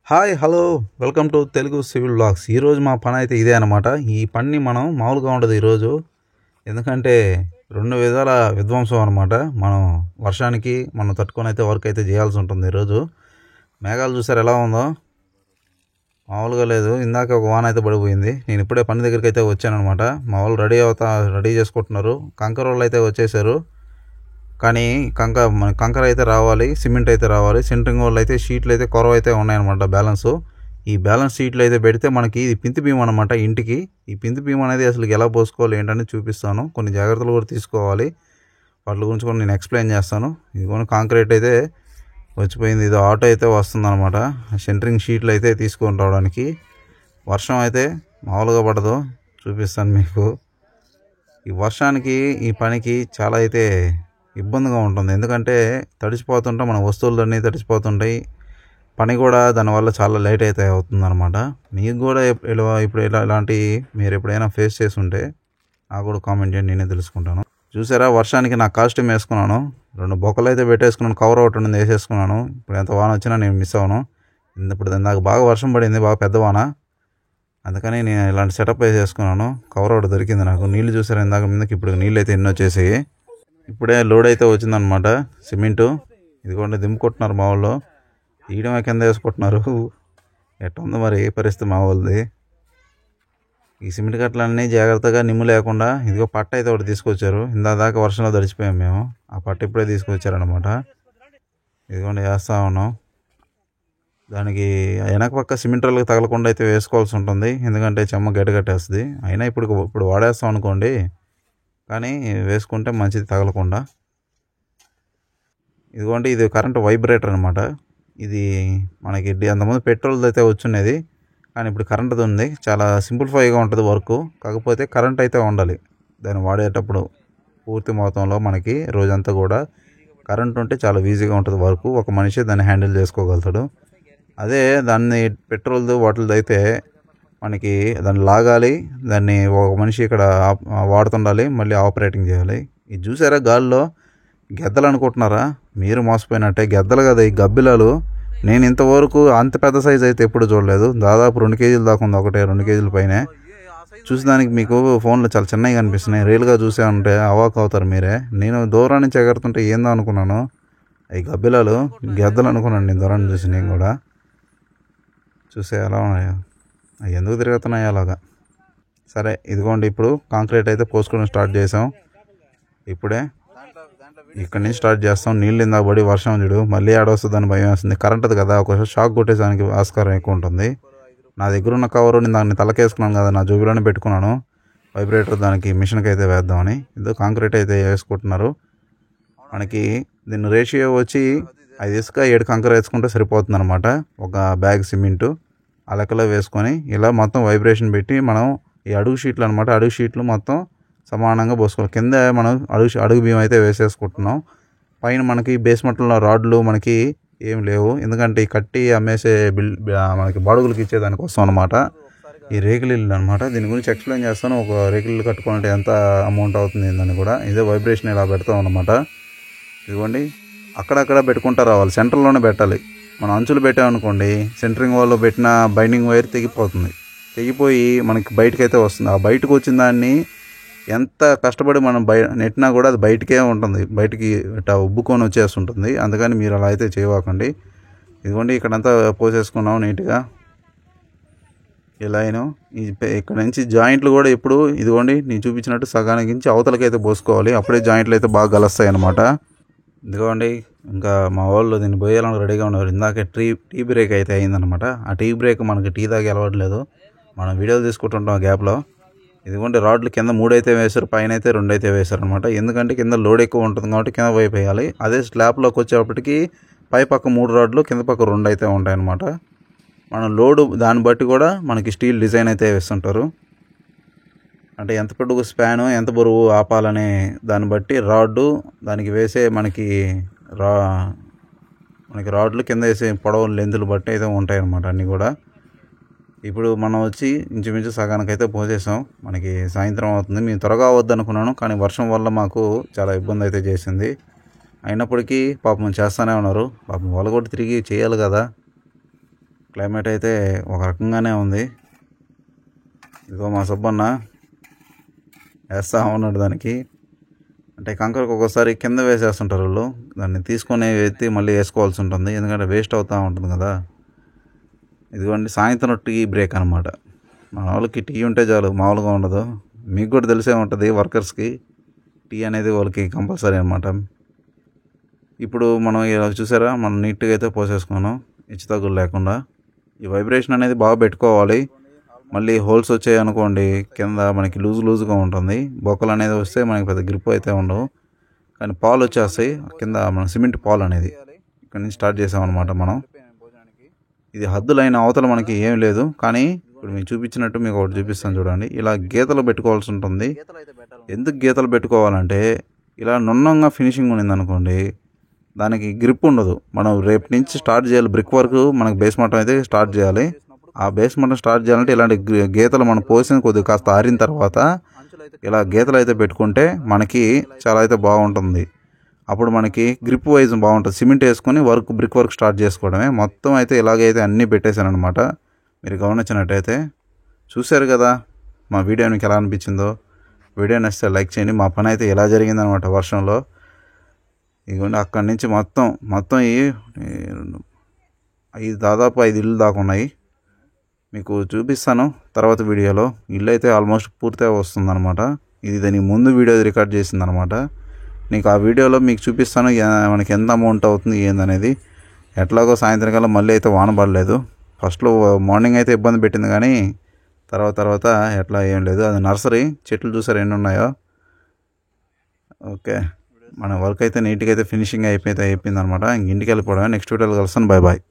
Hi hello welcome to Telugu civil blogs. ఈరోజు మా పని అయితే ఇదే అనమాట. ఈ పని మనం మామూలుగా ఉండదు ఈరోజు, ఎందుకంటే రెండు విధాల విధ్వంసం అనమాట. మనం వర్షానికి మనం తట్టుకొని అయితే వర్క్ అయితే చేయాల్సి ఉంటుంది. ఈరోజు మేఘాలు చూసారు ఎలా ఉందో, మామూలుగా లేదు. ఇందాక ఒక వాన అయితే పడిపోయింది. నేను ఇప్పుడే పని దగ్గరికి అయితే వచ్చాను అనమాట. మా వాళ్ళు రెడీ చేసుకుంటున్నారు. కంకర వాళ్ళు అయితే వచ్చేసారు, కానీ కంకర అయితే రావాలి, సిమెంట్ అయితే రావాలి. సెంటరింగ్ వాళ్ళు అయితే షీట్లు అయితే కొరవ అయితే ఉన్నాయన్నమాట. బ్యాలెన్స్ ఈ బ్యాలెన్స్ షీట్లు అయితే పెడితే మనకి ఇది పింతి భీమ్ అనమాట. ఇంటికి ఈ పింతి భీమ్ అనేది అసలు ఎలా పోసుకోవాలి ఏంటని చూపిస్తాను. కొన్ని జాగ్రత్తలు కూడా తీసుకోవాలి, వాటి గురించి కూడా నేను ఎక్స్ప్లెయిన్ చేస్తాను. ఇది కూడా కాంక్రీట్ అయితే వచ్చిపోయింది. ఇది ఆటో అయితే వస్తుంది అనమాట. సెంటరింగ్ షీట్లు అయితే తీసుకొని రావడానికి. వర్షం అయితే మామూలుగా పడదు, చూపిస్తాను మీకు. ఈ వర్షానికి ఈ పనికి చాలా అయితే ఇబ్బందిగా ఉంటుంది, ఎందుకంటే తడిసిపోతుంటే మన వస్తువులన్నీ తడిసిపోతుంటాయి. పని కూడా దానివల్ల చాలా లేట్ అయితే అవుతుందన్నమాట. మీకు కూడా ఇప్పుడు ఇలాంటి మీరు ఎప్పుడైనా ఫేస్ చేసి ఉంటే నాకు కూడా కామెంట్ చేయండి, నేనే తెలుసుకుంటాను. చూసారా, వర్షానికి నా కాస్ట్యూమ్ వేసుకున్నాను, 2 బొక్కలు అయితే పెట్టేసుకున్నాను, కవర్ అవుట్ ఉంది వేసేసుకున్నాను. ఇప్పుడు ఎంత వాన వచ్చినా నేను మిస్ అవ్వను. ఇప్పుడు నాకు బాగా వర్షం పడింది, బాగా పెద్ద వాన, అందుకని నేను ఇలాంటి సెటప్ వేసేసుకున్నాను. కవర్ అవుట్ దొరికింది నాకు. నీళ్ళు చూసారా ఇందాక మీదకి, ఇప్పుడు నీళ్ళు అయితే ఎన్ని వచ్చేసాయి. ఇప్పుడే లోడ్ అయితే వచ్చిందనమాట సిమెంటు. ఇదిగోండి దింపుకుంటున్నారు మా వాళ్ళు, తీయడమే కింద వేసుకుంటున్నారు. ఎట్లా ఉంది మరి ఏ పరిస్థితి మా వాళ్ళది. ఈ సిమెంట్ కట్టలన్నీ జాగ్రత్తగా నిమ్ము లేకుండా, ఇదిగో పట్ట అయితే ఒకటి తీసుకొచ్చారు. దాకా వర్షంలో తడిచిపోయాం మేము, ఆ పట్ట ఇప్పుడే తీసుకొచ్చారనమాట. ఇదిగోండి వేస్తూ ఉన్నాం. దానికి వెనక పక్క సిమెంట్ రోళ్ళకి తగలకుండా అయితే వేసుకోవాల్సి ఉంటుంది, ఎందుకంటే చెమ్మ గడ్డగట్టేస్తుంది. అయినా ఇప్పుడు వాడేస్తాం అనుకోండి, కానీ వేసుకుంటే మంచిది తగలకుండా. ఇదిగోండి ఇది కరెంట్ వైబ్రేటర్ అనమాట. ఇది మనకి అంతకుముందు పెట్రోల్ది అయితే వచ్చున్నది, కానీ ఇప్పుడు కరెంట్ది ఉంది. చాలా సింప్లిఫైగా ఉంటుంది వర్క్, కాకపోతే కరెంట్ అయితే ఉండాలి దాన్ని వాడేటప్పుడు. పూర్తి మొత్తంలో మనకి రోజంతా కూడా కరెంట్ ఉంటే చాలా ఈజీగా ఉంటుంది వర్క్. ఒక మనిషి దాన్ని హ్యాండిల్ చేసుకోగలుగుతాడు. అదే దాన్ని పెట్రోల్ది వాటిది అయితే మనకి దాన్ని లాగాలి, దాన్ని ఒక మనిషి ఇక్కడ వాడుతుండాలి, మళ్ళీ ఆపరేటింగ్ చేయాలి. ఇది చూసారా గాల్లో గెద్దలు అనుకుంటున్నారా, మీరు మోసపోయినట్టే. గెద్దలు కదా ఈ గబ్బిలాలు. నేను ఇంతవరకు అంత పెద్ద సైజు అయితే ఎప్పుడు చూడలేదు. దాదాపు 2 కేజీలు దాకా ఉంది, 2 కేజీల పైనే. చూసేదానికి మీకు ఫోన్లో చాలా చిన్నగా కనిపిస్తున్నాయి, రియల్గా చూసామంటే అవాక్ అవుతారు మీరే. నేను దూరం నుంచి ఎగరుతుంటే ఏందో అనుకున్నాను, ఈ గబ్బిలాలు గెద్దలు అనుకున్నాను నేను దూరం చూసి. నేను కూడా చూసే ఎలా ఉన్నాయో, అవి ఎందుకు తిరుగుతున్నాయి అలాగా. సరే ఇదిగోండి, ఇప్పుడు కాంక్రీట్ అయితే పోసుకోవడం స్టార్ట్ చేసాం. ఇప్పుడే ఇక్కడి నుంచి స్టార్ట్ చేస్తాం. నీళ్ళు ఇందాక పడి వర్షం చూడు, మళ్ళీ ఆడొస్తుందని భయం వేస్తుంది. కరెంట్ది కదా, ఒకసారి షాక్ కొట్టేసానికి ఆస్కారం ఎక్కువ ఉంటుంది. నా దగ్గర ఉన్న కవరు నేను దాన్ని తలకేసుకున్నాను కదా, నా జోబులోనే పెట్టుకున్నాను. వైబ్రేటర్ దానికి మిషన్కి అయితే వేద్దామని. ఇది కాంక్రీట్ అయితే వేసుకుంటున్నారు. మనకి దీని రేషియో వచ్చి 5 ఇసుక 7 కంకర వేసుకుంటే సరిపోతుంది అనమాట, ఒక బ్యాగ్ సిమెంటు. ఆ లెక్కలో వేసుకొని ఇలా మొత్తం వైబ్రేషన్ పెట్టి మనం ఈ అడుగు షీట్లు అనమాట, అడుగు షీట్లు మొత్తం సమానంగా పోసుకోవాలి. కింద మనం అడుగు బియ్యం అయితే వేసేసుకుంటున్నాం. పైన మనకి బేస్మెంట్లో రాడ్లు మనకి ఏం లేవు, ఎందుకంటే ఈ కట్టి అమ్మేసే మనకి బాడుగులకి ఇచ్చేదానికోసం అనమాట. ఈ రేకులు ఇల్లు అనమాట. దీని గురించి ఎక్స్ప్లెయిన్ చేస్తాను. ఒక రేకులు కట్టుకోవాలంటే ఎంత అమౌంట్ అవుతుంది దాన్ని కూడా. ఇదే వైబ్రేషన్ ఇలా పెడతాం అనమాట. ఇదిగోండి అక్కడక్కడ పెట్టుకుంటూ రావాలి, సెంటర్లోనే పెట్టాలి. మనం అంచులు పెట్టామనుకోండి, సెంటరింగ్ వాళ్ళు పెట్టిన బైండింగ్ వైర్ తెగిపోయి మనకి బయటకైతే వస్తుంది. ఆ బయటకు వచ్చిన దాన్ని ఎంత కష్టపడి మనం నెట్టినా కూడా అది బయటకే ఉంటుంది, బయటికి ఇట్లా ఉబ్బుకొని వచ్చేస్తుంటుంది. అందుకని మీరు అలా అయితే చేయవాకండి. ఇదిగోండి ఇక్కడంతా పోసేసుకున్నాం నీట్గా. ఇలా ఇక్కడ నుంచి జాయింట్లు కూడా ఇప్పుడు ఇదిగోండి నేను చూపించినట్టు సగానికి నుంచి అవతలకైతే పోసుకోవాలి, అప్పుడే జాయింట్లు అయితే బాగా గలుస్తాయి అన్నమాట. ఇదిగోండి ఇంకా మా వాళ్ళు దీన్ని పోయాలని రెడీగా ఉన్నారు. ఇందాక టీ బ్రేక్ అయితే అయిందనమాట. ఆ టీ బ్రేక్ మనకి టీ దాకా అలవాట్లేదు, మనం వీడియోలు తీసుకుంటుంటాం గ్యాప్లో. ఇదిగోండి రాడ్లు కింద 3 అయితే వేశారు, పైన అయితే 2 అయితే వేశారు అనమాట. ఎందుకంటే కింద లోడ్ ఎక్కువ ఉంటుంది కాబట్టి కింద వైపు వేయాలి. అదే స్లాబ్లోకి వచ్చేప్పటికి పై పక్క 3 రాడ్లు, కింద పక్క 2 అయితే ఉంటాయి అనమాట. మనం లోడు దాన్ని బట్టి కూడా మనకి స్టీల్ డిజైన్ అయితే వేస్తుంటారు. అంటే ఎంత పొడుగు స్పాను, ఎంత బరువు ఆపాలనే దాన్ని బట్టి రాడ్డు, దానికి వేసే మనకి రాడ్లు కింద వేసే పొడవు లెంతులు బట్టి అయితే ఉంటాయి అన్నమాట అన్నీ కూడా. ఇప్పుడు మనం వచ్చి ఇంచుమించు సగానికైతే పోసేసాం. మనకి సాయంత్రం అవుతుంది. మేము త్వరగా అవద్దనుకున్నాను, కానీ వర్షం వల్ల మాకు చాలా ఇబ్బంది అయితే చేసింది. అయినప్పటికీ పాపం చేస్తూనే ఉన్నారు. పాపం వాళ్ళు కూడా తిరిగి చేయాలి కదా. క్లైమేట్ అయితే ఒక రకంగానే ఉంది. ఇదిగో మా సుబ్బన్న వేస్తూ ఉన్నాడు దానికి. అంటే కంకరకు ఒక్కోసారి కింద వేసేస్తుంటారు వాళ్ళు, దాన్ని తీసుకొని ఎత్తి మళ్ళీ వేసుకోవాల్సి ఉంటుంది, ఎందుకంటే వేస్ట్ అవుతూ ఉంటుంది కదా. ఇదిగోండి సాయంత్రం టీ బ్రేక్ అనమాట. మన వాళ్ళకి టీ ఉంటే చాలు, మామూలుగా ఉండదు. మీకు కూడా తెలిసే ఉంటుంది, వర్కర్స్కి టీ అనేది వాళ్ళకి కంపల్సరీ అనమాట. ఇప్పుడు మనం ఇలా చూసారా, మనం నీట్గా అయితే పోసేసుకున్నాం హెచ్చు తగ్గులు లేకుండా. ఈ వైబ్రేషన్ అనేది బాగా పెట్టుకోవాలి. మళ్ళీ హోల్స్ వచ్చాయి అనుకోండి కింద మనకి లూజ్గా ఉంటుంది. బొక్కలు అనేది వస్తే మనకి పెద్ద గ్రిప్ అయితే ఉండవు, కానీ పాలు వచ్చేస్తాయి కింద. మన సిమెంట్ పాలు అనేది ఇక్కడ నుంచి స్టార్ట్ చేసామన్నమాట మనం. ఇది హద్దులైన అవతల మనకి ఏం లేదు, కానీ ఇప్పుడు మీకు చూపించినట్టు మీకు ఒకటి చూపిస్తాను చూడండి. ఇలా గీతలు పెట్టుకోవాల్సి ఉంటుంది. ఎందుకు గీతలు పెట్టుకోవాలంటే ఇలా నున్నంగా ఫినిషింగ్ ఉన్నింది అనుకోండి, దానికి గ్రిప్ ఉండదు. మనం రేపు నుంచి స్టార్ట్ చేయాలి బ్రిక్ వర్క్, మనకు బేస్ మట్టం అయితే స్టార్ట్ చేయాలి. ఆ బేస్ మట్టం స్టార్ట్ చేయాలంటే ఇలాంటి గీతలు మనం పోసిన కొద్దిగా కాస్త ఆరిన తర్వాత ఇలా గీతలు అయితే పెట్టుకుంటే మనకి చాలా అయితే బాగుంటుంది. అప్పుడు మనకి గ్రిప్ వైజ్ బాగుంటుంది. సిమెంట్ వేసుకొని బ్రిక్ వర్క్ స్టార్ట్ చేసుకోవడమే. మొత్తం అయితే ఇలాగైతే అన్నీ పెట్టేశాను అనమాట. మీరు గమనించినట్టయితే చూశారు కదా మా వీడియో మీకు ఎలా అనిపించిందో. వీడియో నచ్చితే లైక్ చేయండి. మా పని అయితే ఎలా జరిగిందనమాట వర్షంలో. ఇదిగోండి అక్కడి నుంచి మొత్తం దాదాపు 5 ఇళ్ళు దాకా ఉన్నాయి. మీకు చూపిస్తాను తర్వాత వీడియోలో. ఇల్లు అయితే ఆల్మోస్ట్ పూర్తిగా వస్తుందన్నమాట. ఇది దానికి ముందు వీడియో రికార్డ్ చేసిందనమాట. నీకు ఆ వీడియోలో మీకు చూపిస్తాను మనకి ఎంత అమౌంట్ అవుతుంది ఏందనేది. ఎట్లాగో సాయంత్రం కల్లా మళ్ళీ అయితే వాన పడలేదు. ఫస్ట్లో మార్నింగ్ అయితే ఇబ్బంది పెట్టింది, కానీ తర్వాత ఎట్లా ఏం లేదు. అది నర్సరీ, చెట్లు చూసారు ఎన్ని ఉన్నాయో. ఓకే, మన వర్క్ అయితే నీట్గా అయితే ఫినిషింగ్ అయిపోయింది అనమాట. ఇంటికి వెళ్ళిపోవడం. నెక్స్ట్ వీడియోలో కలుస్తాను. బాయ్.